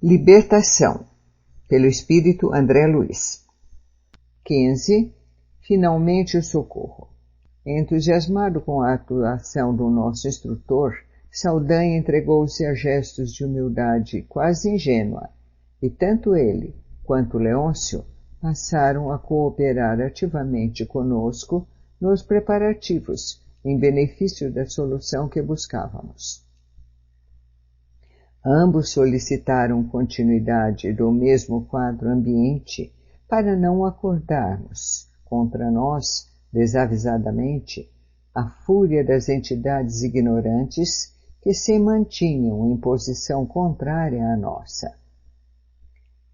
Libertação, pelo Espírito André Luiz. 15. Finalmente o socorro. Entusiasmado com a atuação do nosso instrutor, Saldanha entregou-se a gestos de humildade quase ingênua, e tanto ele quanto Leôncio passaram a cooperar ativamente conosco nos preparativos em benefício da solução que buscávamos. Ambos solicitaram continuidade do mesmo quadro ambiente para não acordarmos, contra nós, desavisadamente, a fúria das entidades ignorantes que se mantinham em posição contrária à nossa.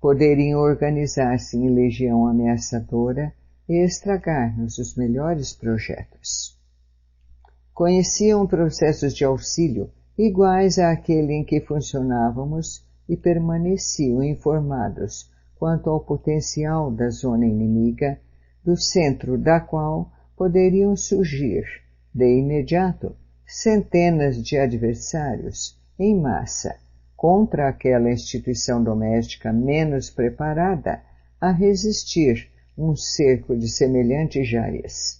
Poderiam organizar-se em legião ameaçadora e estragar-nos os melhores projetos. Conheciam processos de auxílio iguais àquele em que funcionávamos e permaneciam informados quanto ao potencial da zona inimiga, do centro da qual poderiam surgir, de imediato, centenas de adversários em massa contra aquela instituição doméstica menos preparada a resistir um cerco de semelhantes jarias.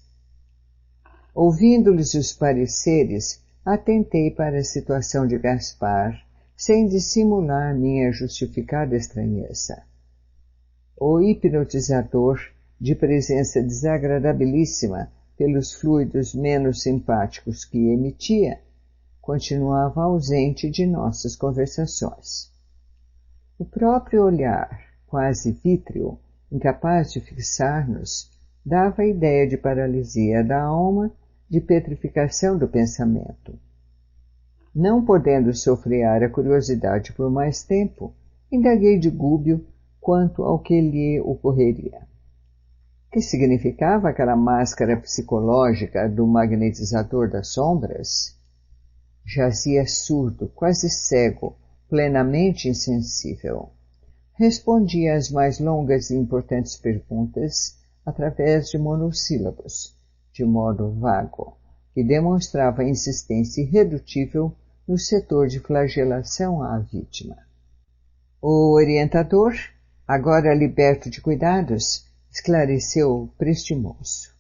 Ouvindo-lhes os pareceres, atentei para a situação de Gaspar, sem dissimular minha justificada estranheza. O hipnotizador, de presença desagradabilíssima pelos fluidos menos simpáticos que emitia, continuava ausente de nossas conversações. O próprio olhar, quase vítreo, incapaz de fixar-nos, dava a ideia de paralisia da alma, de petrificação do pensamento. Não podendo sofrear a curiosidade por mais tempo, indaguei de Gúbio quanto ao que lhe ocorreria. Que significava aquela máscara psicológica do magnetizador das sombras? Jazia surdo, quase cego, plenamente insensível. Respondia às mais longas e importantes perguntas através de monossílabos, de modo vago, que demonstrava insistência irredutível no setor de flagelação à vítima. O orientador, agora liberto de cuidados, esclareceu prestimoso.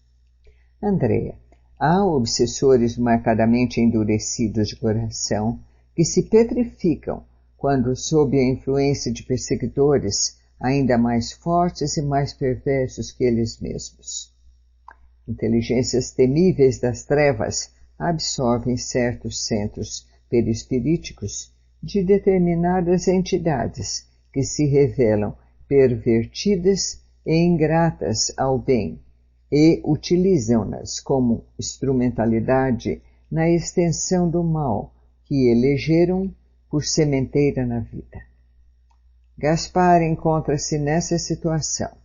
Andréa, há obsessores marcadamente endurecidos de coração que se petrificam quando, sob a influência de perseguidores ainda mais fortes e mais perversos que eles mesmos. Inteligências temíveis das trevas absorvem certos centros perispiríticos de determinadas entidades que se revelam pervertidas e ingratas ao bem e utilizam-nas como instrumentalidade na extensão do mal que elegeram por sementeira na vida. Gaspar encontra-se nessa situação.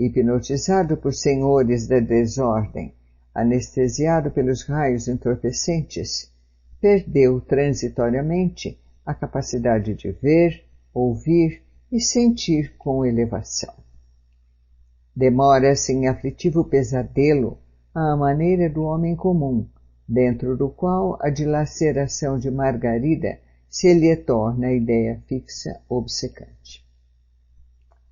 Hipnotizado por senhores da desordem, anestesiado pelos raios entorpecentes, perdeu transitoriamente a capacidade de ver, ouvir e sentir com elevação. Demora-se em aflitivo pesadelo à maneira do homem comum, dentro do qual a dilaceração de Margarida se lhe torna a ideia fixa obcecante.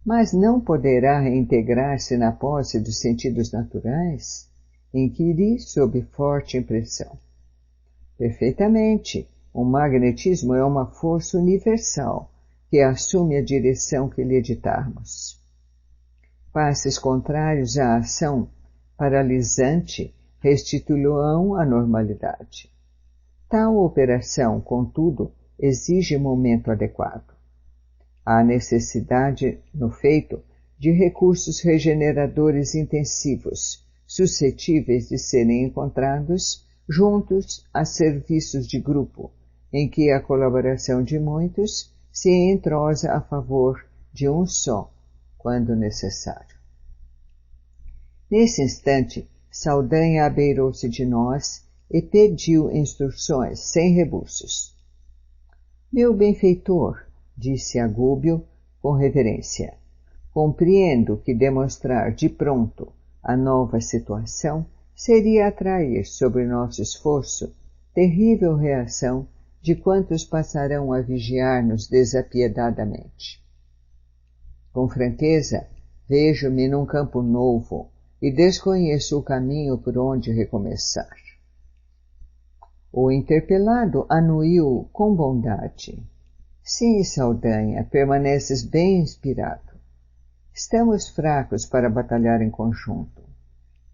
Mas não poderá reintegrar-se na posse dos sentidos naturais? Inquiri sob forte impressão. Perfeitamente, o magnetismo é uma força universal que assume a direção que lhe ditarmos. Passes contrários à ação paralisante restituirão a normalidade. Tal operação, contudo, exige momento adequado. Há necessidade, no feito, de recursos regeneradores intensivos, suscetíveis de serem encontrados juntos a serviços de grupo, em que a colaboração de muitos se entrosa a favor de um só, quando necessário. Nesse instante, Saldanha abeirou-se de nós e pediu instruções sem rebuços. Meu benfeitor, disse a Gúbio com reverência, compreendo que demonstrar de pronto a nova situação seria atrair sobre nosso esforço terrível reação de quantos passarão a vigiar-nos desapiedadamente. Com franqueza, vejo-me num campo novo e desconheço o caminho por onde recomeçar. O interpelado anuiu com bondade. Sim, Saldanha, permaneces bem inspirado. Estamos fracos para batalhar em conjunto.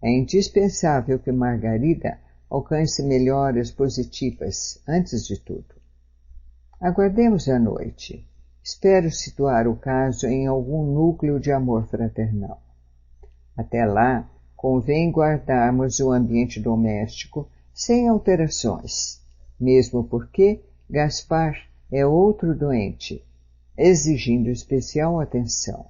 É indispensável que Margarida alcance melhoras positivas antes de tudo. Aguardemos a noite. Espero situar o caso em algum núcleo de amor fraternal. Até lá, convém guardarmos o ambiente doméstico sem alterações, mesmo porque Gaspar é outro doente, exigindo especial atenção.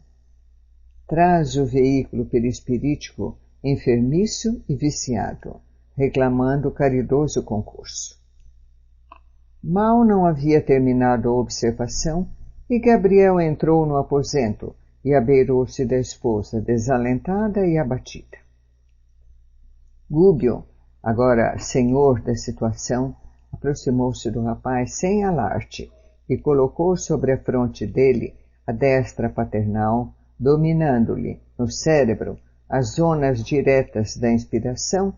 Traz o veículo perispirítico enfermiço e viciado, reclamando caridoso concurso. Mal não havia terminado a observação e Gabriel entrou no aposento e abeirou-se da esposa, desalentada e abatida. Gúbio, agora senhor da situação, aproximou-se do rapaz sem alarde e colocou sobre a fronte dele a destra paternal, dominando-lhe, no cérebro, as zonas diretas da inspiração,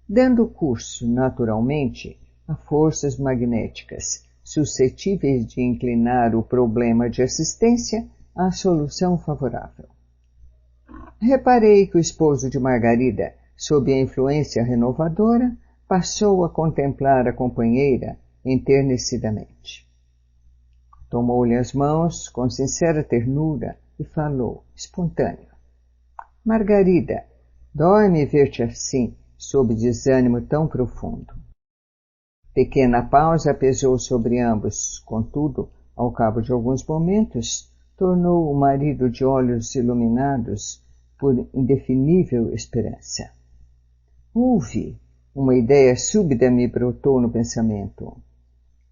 dando curso, naturalmente, a forças magnéticas, suscetíveis de inclinar o problema de assistência à solução favorável. Reparei que o esposo de Margarida, sob a influência renovadora, passou a contemplar a companheira enternecidamente. Tomou-lhe as mãos com sincera ternura e falou, espontâneo. Margarida, dói-me ver-te assim, sob desânimo tão profundo. Pequena pausa pesou sobre ambos, contudo, ao cabo de alguns momentos, tornou o marido de olhos iluminados por indefinível esperança. Ouve, uma ideia súbita me brotou no pensamento.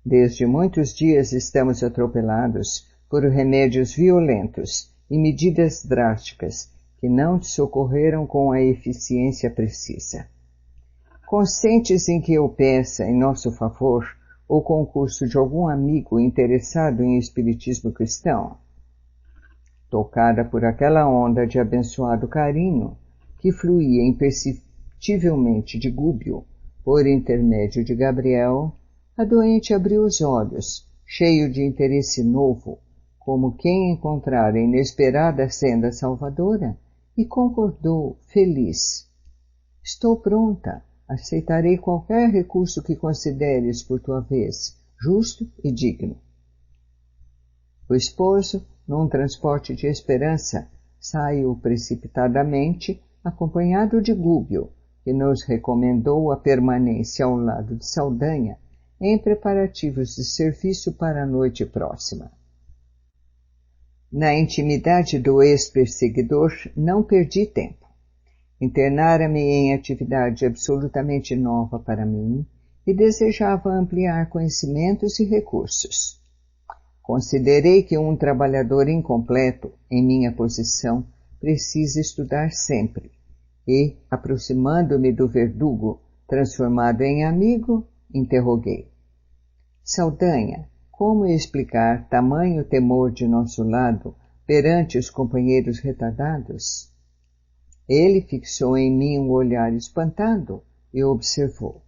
Desde muitos dias estamos atropelados por remédios violentos e medidas drásticas que não te socorreram com a eficiência precisa. Consentes em que eu peça, em nosso favor, o concurso de algum amigo interessado em espiritismo cristão? Tocada por aquela onda de abençoado carinho que fluía imperceptivelmente de Gúbio por intermédio de Gabriel, a doente abriu os olhos, cheio de interesse novo, como quem encontrara inesperada senda salvadora, e concordou, feliz. Estou pronta, aceitarei qualquer recurso que consideres, por tua vez, justo e digno. O esposo, num transporte de esperança, saiu precipitadamente, acompanhado de Gúbio, que nos recomendou a permanência ao lado de Saldanha, em preparativos de serviço para a noite próxima. Na intimidade do ex-perseguidor, não perdi tempo. Internara-me em atividade absolutamente nova para mim e desejava ampliar conhecimentos e recursos. Considerei que um trabalhador incompleto, em minha posição, precisa estudar sempre e, aproximando-me do verdugo, transformado em amigo, interroguei. Saldanha, como explicar tamanho temor de nosso lado perante os companheiros retardados? Ele fixou em mim um olhar espantado e observou.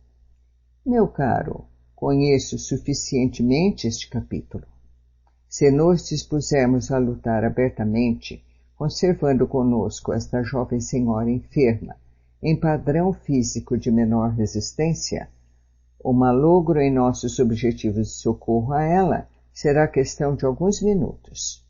Meu caro, conheço suficientemente este capítulo. Se nos dispusermos a lutar abertamente, conservando conosco esta jovem senhora enferma, em padrão físico de menor resistência, o malogro em nossos objetivos de socorro a ela será questão de alguns minutos.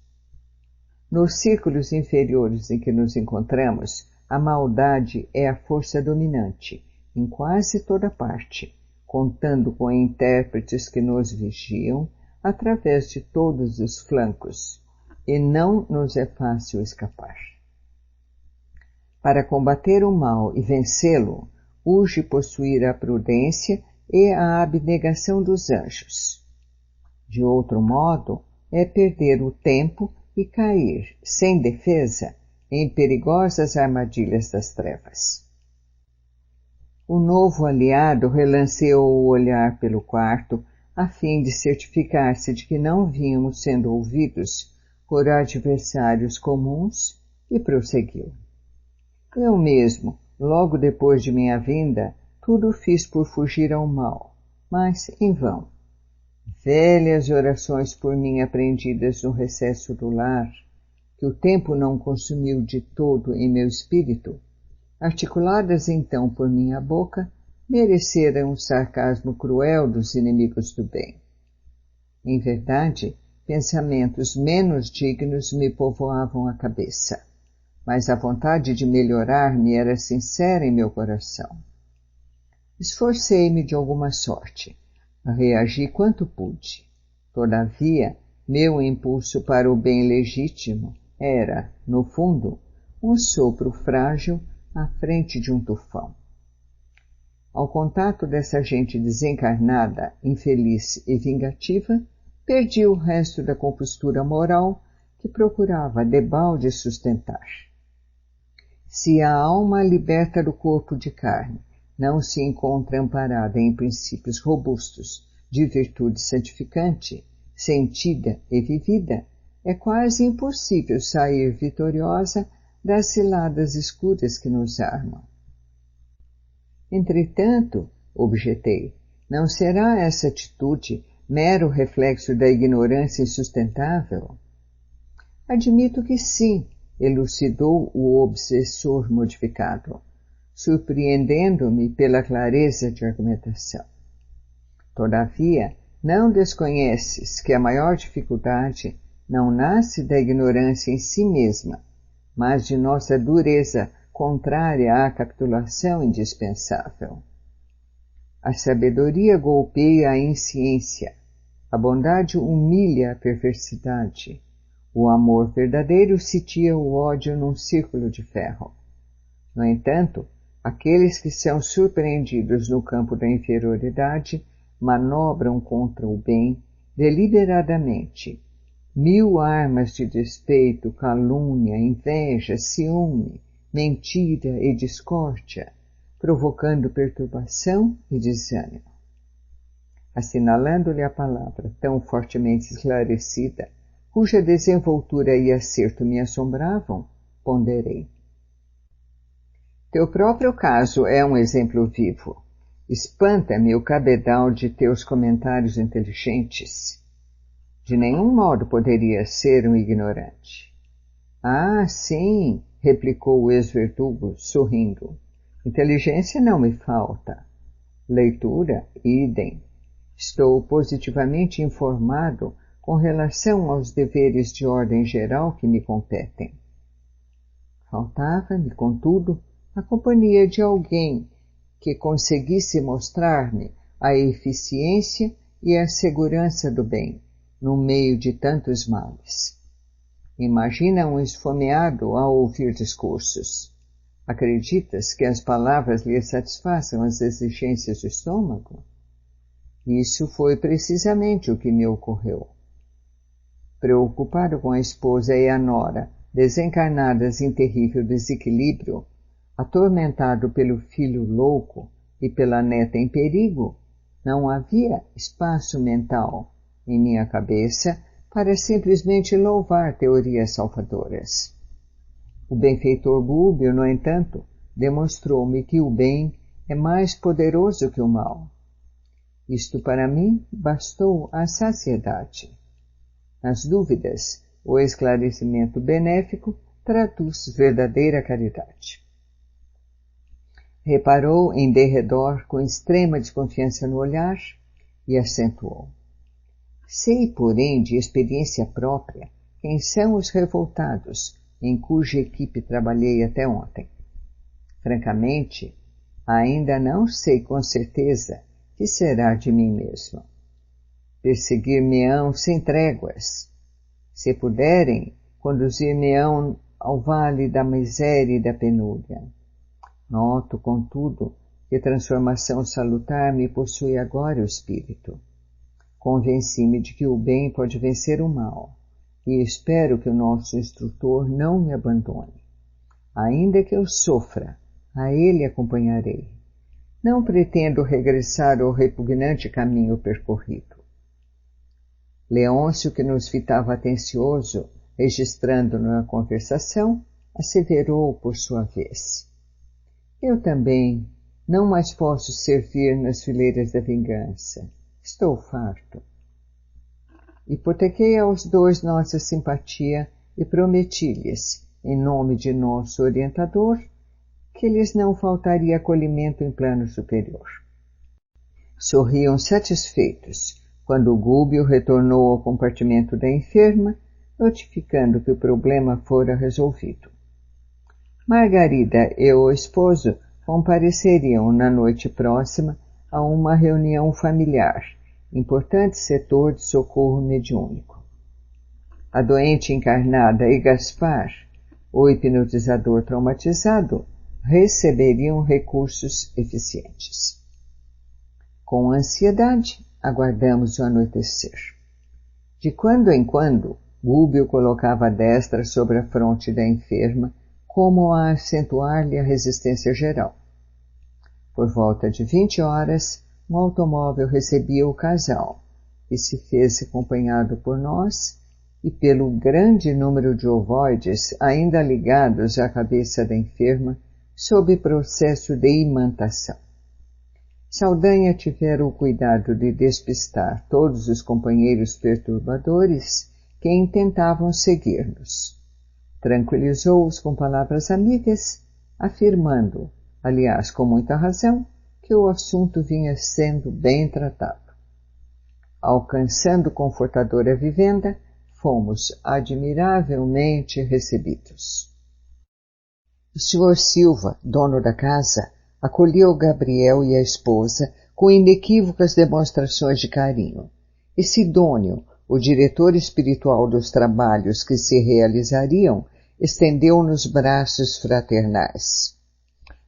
Nos círculos inferiores em que nos encontramos, a maldade é a força dominante, em quase toda parte, contando com intérpretes que nos vigiam através de todos os flancos, e não nos é fácil escapar. Para combater o mal e vencê-lo, urge possuir a prudência e a abnegação dos anjos. De outro modo, é perder o tempo e cair, sem defesa, em perigosas armadilhas das trevas. O novo aliado relanceou o olhar pelo quarto, a fim de certificar-se de que não vínhamos sendo ouvidos por adversários comuns, e prosseguiu. Eu mesmo, logo depois de minha vinda, tudo fiz por fugir ao mal, mas em vão. Velhas orações por mim aprendidas no recesso do lar, que o tempo não consumiu de todo em meu espírito, articuladas então por minha boca, mereceram um sarcasmo cruel dos inimigos do bem. Em verdade, pensamentos menos dignos me povoavam a cabeça, mas a vontade de melhorar-me era sincera em meu coração. Esforcei-me de alguma sorte, reagi quanto pude. Todavia, meu impulso para o bem legítimo era, no fundo, um sopro frágil à frente de um tufão. Ao contato dessa gente desencarnada, infeliz e vingativa, perdi o resto da compostura moral que procurava debalde sustentar. Se a alma liberta do corpo de carne não se encontra amparada em princípios robustos de virtude santificante, sentida e vivida, é quase impossível sair vitoriosa das ciladas escuras que nos armam. Entretanto, objetei, não será essa atitude mero reflexo da ignorância insustentável? Admito que sim, elucidou o obsessor modificado, surpreendendo-me pela clareza de argumentação. Todavia, não desconheces que a maior dificuldade não nasce da ignorância em si mesma, mas de nossa dureza contrária à capitulação indispensável. A sabedoria golpeia a insciência, a bondade humilha a perversidade, o amor verdadeiro sitia o ódio num círculo de ferro. No entanto, aqueles que são surpreendidos no campo da inferioridade manobram contra o bem deliberadamente. 1000 armas de despeito, calúnia, inveja, ciúme, mentira e discórdia, provocando perturbação e desânimo. Assinalando-lhe a palavra tão fortemente esclarecida, cuja desenvoltura e acerto me assombravam, ponderei. Teu próprio caso é um exemplo vivo. Espanta-me o cabedal de teus comentários inteligentes. De nenhum modo poderia ser um ignorante. Ah, sim, replicou o ex-verdugo, sorrindo. Inteligência não me falta. Leitura, idem. Estou positivamente informado com relação aos deveres de ordem geral que me competem. Faltava-me, contudo, a companhia de alguém que conseguisse mostrar-me a eficiência e a segurança do bem, no meio de tantos males. Imagina um esfomeado ao ouvir discursos. Acreditas que as palavras lhe satisfaçam as exigências do estômago? Isso foi precisamente o que me ocorreu. Preocupado com a esposa e a nora, desencarnadas em terrível desequilíbrio, atormentado pelo filho louco e pela neta em perigo, não havia espaço mental em minha cabeça para simplesmente louvar teorias salvadoras. O benfeitor Gúbio, no entanto, demonstrou-me que o bem é mais poderoso que o mal. Isto para mim bastou à saciedade. Nas dúvidas, o esclarecimento benéfico traduz verdadeira caridade. Reparou em derredor com extrema desconfiança no olhar e acentuou. Sei, porém, de experiência própria, quem são os revoltados em cuja equipe trabalhei até ontem. Francamente, ainda não sei com certeza que será de mim mesmo. Perseguir-me-ão sem tréguas. Se puderem, conduzir-me-ão ao vale da miséria e da penúria. Noto, contudo, que transformação salutar me possui agora o espírito. Convenci-me de que o bem pode vencer o mal, e espero que o nosso instrutor não me abandone. Ainda que eu sofra, a ele acompanharei. Não pretendo regressar ao repugnante caminho percorrido. Leôncio, que nos fitava atencioso, registrando-nos a conversação, asseverou por sua vez: eu também não mais posso servir nas fileiras da vingança. Estou farto. Hipotequei aos dois nossa simpatia e prometi-lhes, em nome de nosso orientador, que lhes não faltaria acolhimento em plano superior. Sorriam satisfeitos quando Gúbio retornou ao compartimento da enferma, notificando que o problema fora resolvido. Margarida e o esposo compareceriam na noite próxima a uma reunião familiar, importante setor de socorro mediúnico. A doente encarnada e Gaspar, o hipnotizador traumatizado, receberiam recursos eficientes. Com ansiedade, aguardamos o anoitecer. De quando em quando, Gúbio colocava a destra sobre a fronte da enferma, como a acentuar-lhe a resistência geral. Por volta de 20 horas, um automóvel recebia o casal, que se fez acompanhado por nós e pelo grande número de ovoides ainda ligados à cabeça da enferma, sob processo de imantação. Saldanha tivera o cuidado de despistar todos os companheiros perturbadores que intentavam seguir-nos. Tranquilizou-os com palavras amigas, afirmando, aliás com muita razão, que o assunto vinha sendo bem tratado. Alcançando confortadora vivenda, fomos admiravelmente recebidos. O Sr. Silva, dono da casa, acolheu Gabriel e a esposa com inequívocas demonstrações de carinho. E Sidônio, o diretor espiritual dos trabalhos que se realizariam, estendeu-nos braços fraternais.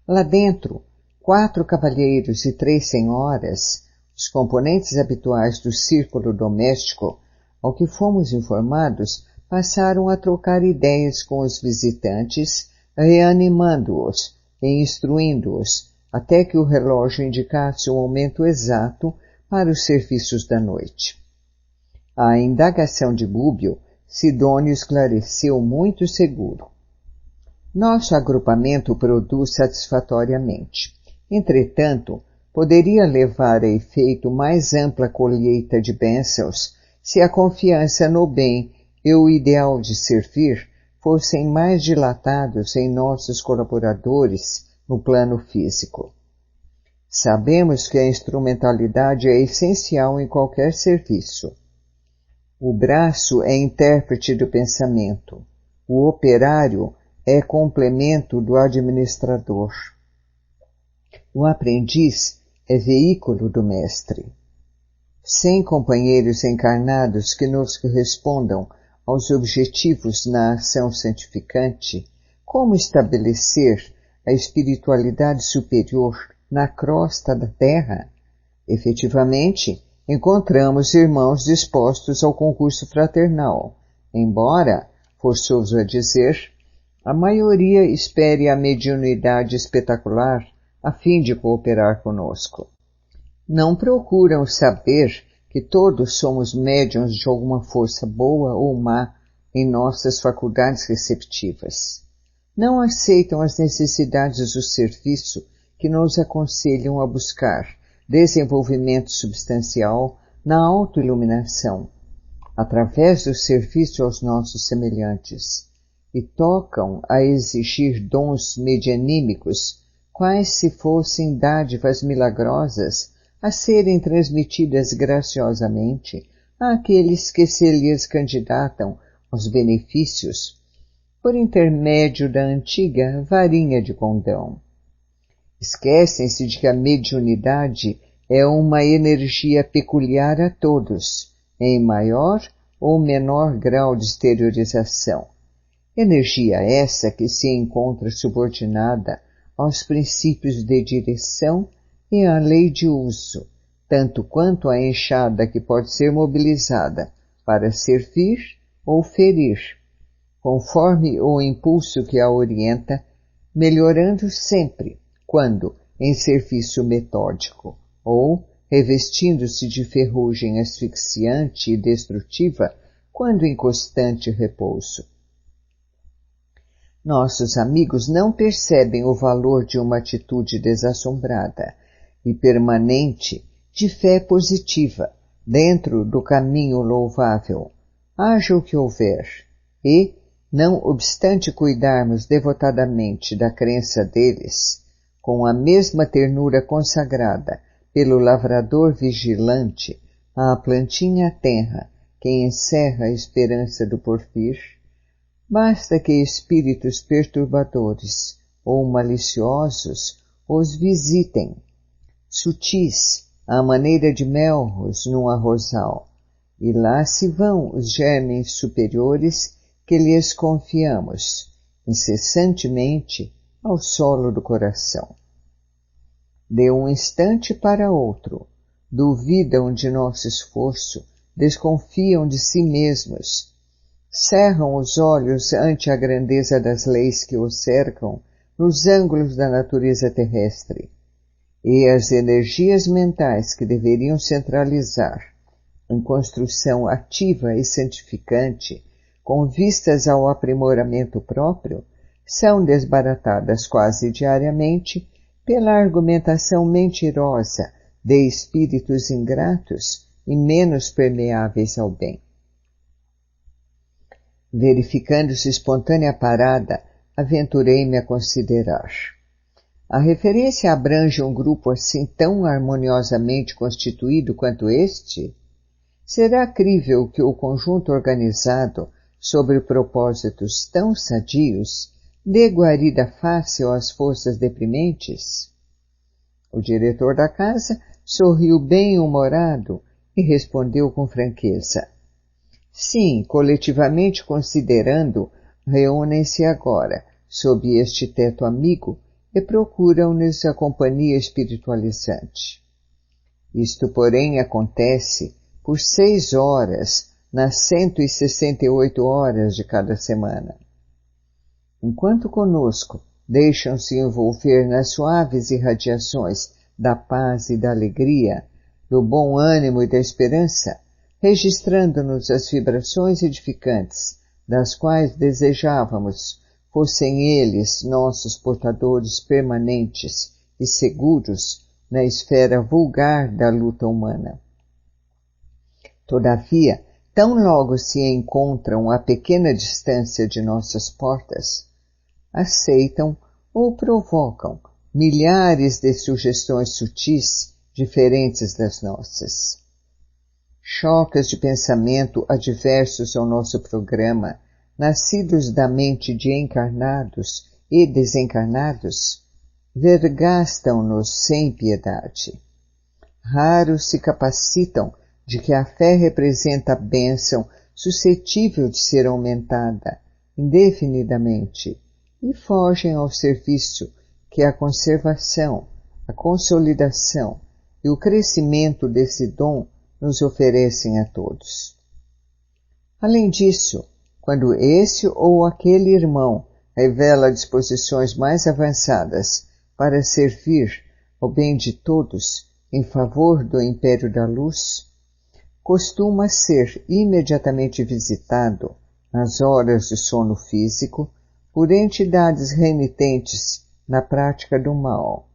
Lá dentro, 4 cavalheiros e 3 senhoras, os componentes habituais do círculo doméstico, ao que fomos informados, passaram a trocar ideias com os visitantes, reanimando-os e instruindo-os, até que o relógio indicasse o momento exato para os serviços da noite. A indagação de Gúbio, Sidônio esclareceu muito seguro. Nosso agrupamento produz satisfatoriamente. Entretanto, poderia levar a efeito mais ampla colheita de bênçãos se a confiança no bem e o ideal de servir fossem mais dilatados em nossos colaboradores no plano físico. Sabemos que a instrumentalidade é essencial em qualquer serviço. O braço é intérprete do pensamento. O operário é complemento do administrador. O aprendiz é veículo do mestre. Sem companheiros encarnados que nos correspondam aos objetivos na ação santificante, como estabelecer a espiritualidade superior na crosta da terra? Efetivamente, encontramos irmãos dispostos ao concurso fraternal, embora, forçoso a dizer, a maioria espere a mediunidade espetacular a fim de cooperar conosco. Não procuram saber que todos somos médiuns de alguma força boa ou má em nossas faculdades receptivas. Não aceitam as necessidades do serviço que nos aconselham a buscar desenvolvimento substancial na autoiluminação, através do serviço aos nossos semelhantes, e tocam a exigir dons medianímicos, quais se fossem dádivas milagrosas a serem transmitidas graciosamente àqueles que se lhes candidatam aos benefícios por intermédio da antiga varinha de condão. Esquecem-se de que a mediunidade é uma energia peculiar a todos, em maior ou menor grau de exteriorização. Energia essa que se encontra subordinada aos princípios de direção e à lei de uso, tanto quanto a enxada que pode ser mobilizada para servir ou ferir, conforme o impulso que a orienta, melhorando sempre, quando em serviço metódico ou revestindo-se de ferrugem asfixiante e destrutiva quando em constante repouso. Nossos amigos não percebem o valor de uma atitude desassombrada e permanente de fé positiva dentro do caminho louvável, haja o que houver, e, não obstante cuidarmos devotadamente da crença deles, com a mesma ternura consagrada pelo lavrador vigilante à plantinha tenra que encerra a esperança do porvir, basta que espíritos perturbadores ou maliciosos os visitem, sutis, à maneira de melros num arrozal, e lá se vão os germes superiores que lhes confiamos, incessantemente, ao solo do coração. De um instante para outro, duvidam de nosso esforço, desconfiam de si mesmos, cerram os olhos ante a grandeza das leis que os cercam nos ângulos da natureza terrestre, e as energias mentais que deveriam centralizar em construção ativa e santificante, com vistas ao aprimoramento próprio, são desbaratadas quase diariamente pela argumentação mentirosa de espíritos ingratos e menos permeáveis ao bem. Verificando-se espontânea parada, aventurei-me a considerar. A referência abrange um grupo assim tão harmoniosamente constituído quanto este? Será crível que o conjunto organizado sobre propósitos tão sadios dê guarida fácil às forças deprimentes? O diretor da casa sorriu bem-humorado e respondeu com franqueza. Sim, coletivamente considerando, reúnem-se agora, sob este teto amigo, e procuram-nos a companhia espiritualizante. Isto, porém, acontece por 6 horas nas 168 horas de cada semana. Enquanto conosco deixam-se envolver nas suaves irradiações da paz e da alegria, do bom ânimo e da esperança, registrando-nos as vibrações edificantes, das quais desejávamos fossem eles nossos portadores permanentes e seguros na esfera vulgar da luta humana. Todavia, tão logo se encontram a pequena distância de nossas portas, aceitam ou provocam milhares de sugestões sutis diferentes das nossas. Choques de pensamento adversos ao nosso programa, nascidos da mente de encarnados e desencarnados, vergastam-nos sem piedade. Raros se capacitam de que a fé representa a bênção suscetível de ser aumentada indefinidamente e fogem ao serviço que a conservação, a consolidação e o crescimento desse dom nos oferecem a todos. Além disso, quando esse ou aquele irmão revela disposições mais avançadas para servir ao bem de todos em favor do Império da Luz, costuma ser imediatamente visitado, nas horas de sono físico, por entidades renitentes na prática do mal,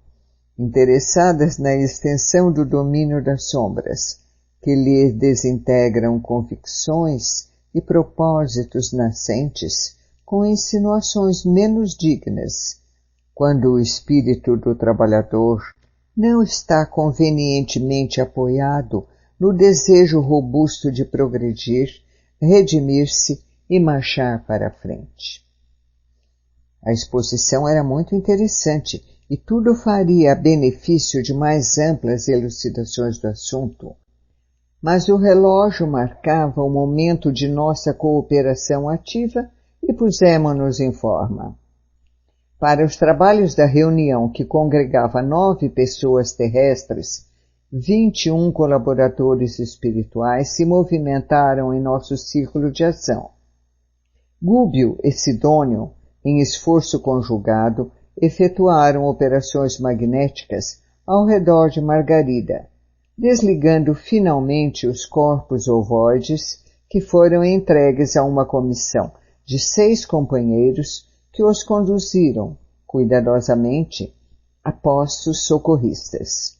interessadas na extensão do domínio das sombras, que lhe desintegram convicções e propósitos nascentes com insinuações menos dignas, quando o espírito do trabalhador não está convenientemente apoiado no desejo robusto de progredir, redimir-se e marchar para a frente. A exposição era muito interessante e tudo faria a benefício de mais amplas elucidações do assunto, mas o relógio marcava o momento de nossa cooperação ativa e pusemo-nos em forma. Para os trabalhos da reunião, que congregava 9 pessoas terrestres, 21 colaboradores espirituais se movimentaram em nosso círculo de ação. Gúbio e Sidônio, em esforço conjugado, efetuaram operações magnéticas ao redor de Margarida, desligando finalmente os corpos ovoides que foram entregues a uma comissão de 6 companheiros que os conduziram cuidadosamente a postos socorristas.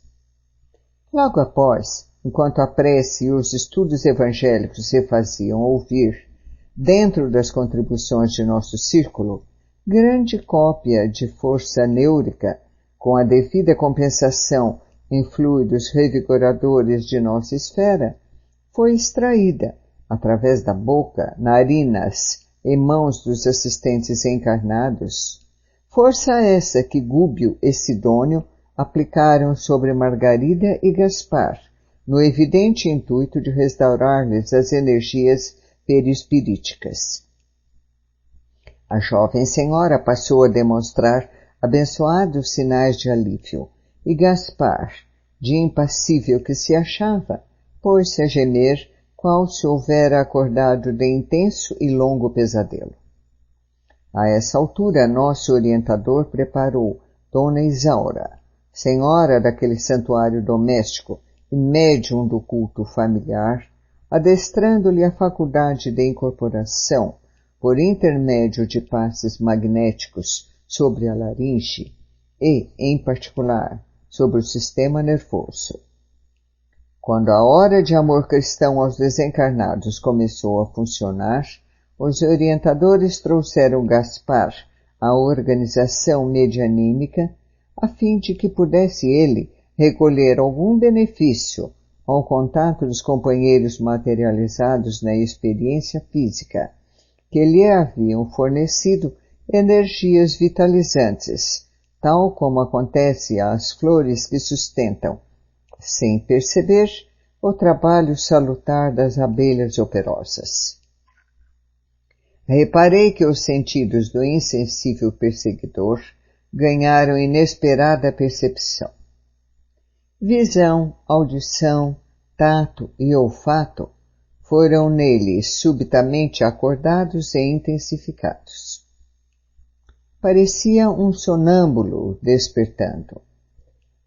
Logo após, enquanto a prece e os estudos evangélicos se faziam ouvir dentro das contribuições de nosso círculo, grande cópia de força neúrica, com a devida compensação em fluidos revigoradores de nossa esfera, foi extraída, através da boca, narinas e mãos dos assistentes encarnados, força essa que Gúbio e Sidônio aplicaram sobre Margarida e Gaspar, no evidente intuito de restaurar-lhes as energias perispiríticas. A jovem senhora passou a demonstrar abençoados sinais de alívio, e Gaspar, de impassível que se achava, pôs-se a gemer qual se houvera acordado de intenso e longo pesadelo. A essa altura, nosso orientador preparou Dona Isaura, senhora daquele santuário doméstico e médium do culto familiar, adestrando-lhe a faculdade de incorporação por intermédio de passes magnéticos sobre a laringe e, em particular, sobre o sistema nervoso. Quando a hora de amor cristão aos desencarnados começou a funcionar, os orientadores trouxeram Gaspar à organização medianímica a fim de que pudesse ele recolher algum benefício ao contato dos companheiros materializados na experiência física, que lhe haviam fornecido energias vitalizantes, tal como acontece às flores que sustentam, sem perceber, o trabalho salutar das abelhas operosas. Reparei que os sentidos do insensível perseguidor ganharam inesperada percepção. Visão, audição, tato e olfato foram nele subitamente acordados e intensificados. Parecia um sonâmbulo despertando.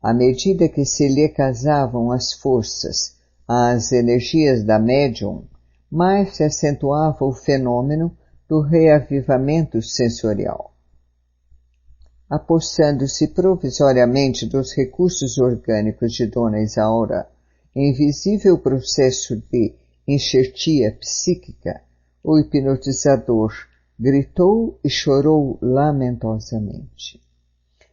À medida que se lhe casavam as forças às energias da médium, mais se acentuava o fenômeno do reavivamento sensorial. Apossando-se provisoriamente dos recursos orgânicos de Dona Isaura, em visível processo de enxertia psíquica, o hipnotizador gritou e chorou lamentosamente.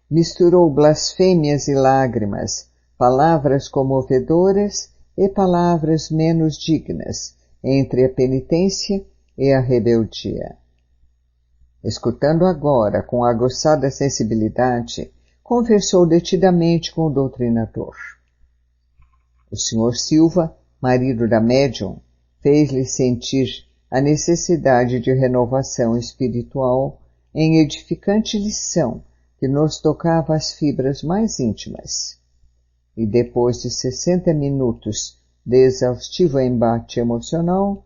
Misturou blasfêmias e lágrimas, palavras comovedoras e palavras menos dignas, entre a penitência e a rebeldia. Escutando agora com aguçada sensibilidade, conversou detidamente com o doutrinador. O Sr. Silva, marido da médium, fez-lhe sentir a necessidade de renovação espiritual em edificante lição que nos tocava as fibras mais íntimas. E depois de 60 minutos de exaustivo embate emocional,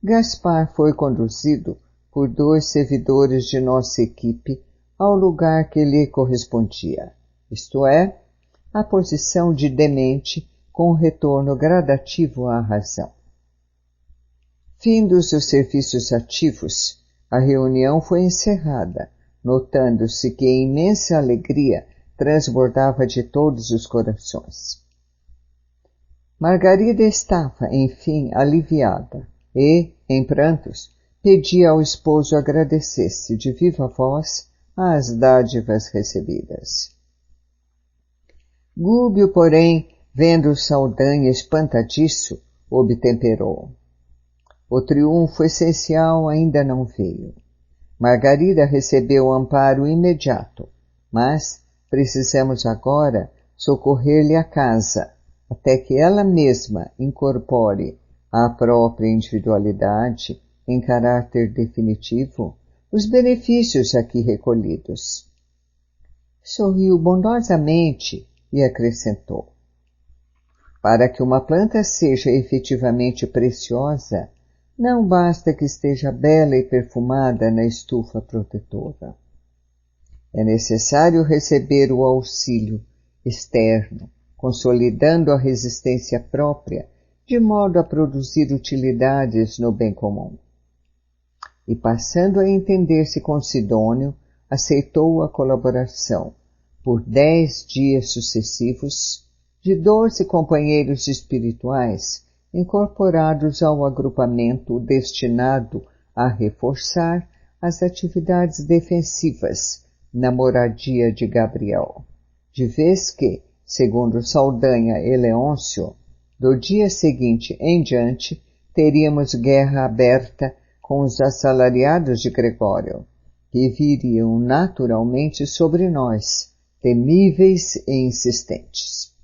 Gaspar foi conduzido por 2 servidores de nossa equipe ao lugar que lhe correspondia, isto é, a posição de demente com retorno gradativo à razão. Findos os serviços ativos, a reunião foi encerrada, notando-se que imensa alegria transbordava de todos os corações. Margarida estava, enfim, aliviada e, em prantos, pedia ao esposo agradecesse de viva voz as dádivas recebidas. Gúbio, porém, vendo Saldanha espantadiço, obtemperou. O triunfo essencial ainda não veio. Margarida recebeu amparo imediato, mas precisamos agora socorrer-lhe a casa, até que ela mesma incorpore à própria individualidade, em caráter definitivo, os benefícios aqui recolhidos. Sorriu bondosamente e acrescentou: para que uma planta seja efetivamente preciosa, não basta que esteja bela e perfumada na estufa protetora. É necessário receber o auxílio externo, consolidando a resistência própria, de modo a produzir utilidades no bem comum. E passando a entender-se com Sidônio, aceitou a colaboração, por 10 dias sucessivos, de 12 companheiros espirituais incorporados ao agrupamento destinado a reforçar as atividades defensivas na moradia de Gabriel, de vez que, segundo Saldanha e Leôncio, do dia seguinte em diante teríamos guerra aberta com os assalariados de Gregório, que viriam naturalmente sobre nós, temíveis e insistentes.